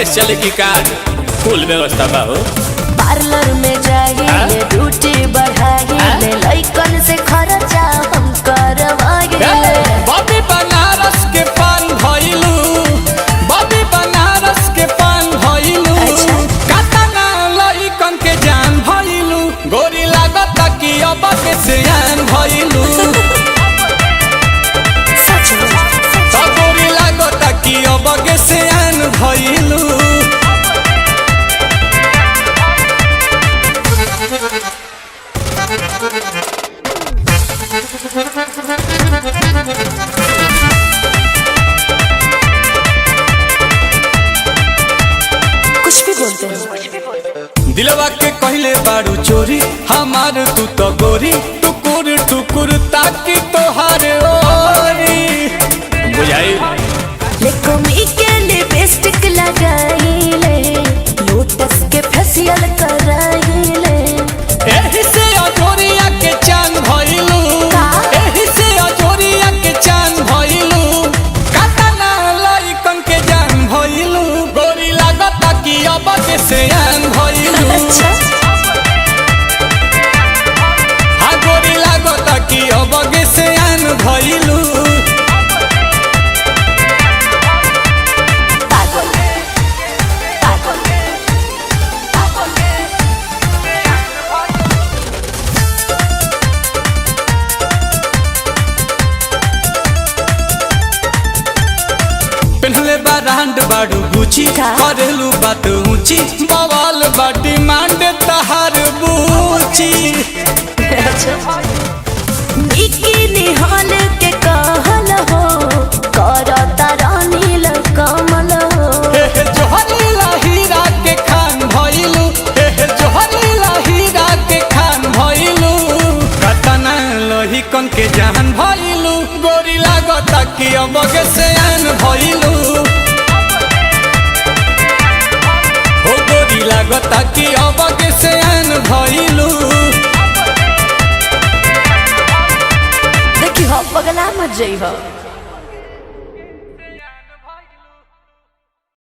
Cash चले की कार फुल व्यवस्था बा हो। पार्लर में जाइए ड्यूटी बढ़ाइए लइकन से खर्चा हम करवाइए। बॉबी बनारस के पान भइलू, बॉबी बनारस के पान भइलू, कातना लइकन के जान भइलू, गोरी लागत कि अब के सियान भइलू। तो गोरी लागत कि अब के सियान भइलू। कुछ भी बोलते हैं। दिलवा के कहले बारू चोरी हमार तू तो गोरी, टुकुर टुकुर ताकि तोहार ओरी बुझाई। लेकोमी के लिपस्टिक लगाइले, लोटस के फेशियल कराइले। एही से अजोरिया के चांद भइलू, एही से अजोरिया के चांद भइलू, कातना लइकन के जान भइलू, गोरी लागत कि अब के सियान भइलू। हाँ गोरी लागत कि अब के सियान भइलू। पहले बारांड बाडू गुची करेलू बात ऊंची, बवाल बाटी मांड तहार बूची। बिकिनी हॉल के कहल हो, करता रानील कमल हो। जोहरीला हीरा के खान भइलू, जोहरीला हीरा के खान भइलू, कतना लहिकन के जान भइलू, गोरी लागत कि अब के सियान भइलू। हो गोरी लागत कि अब के सियान भइलू। देखी हो पगला मत जई हो।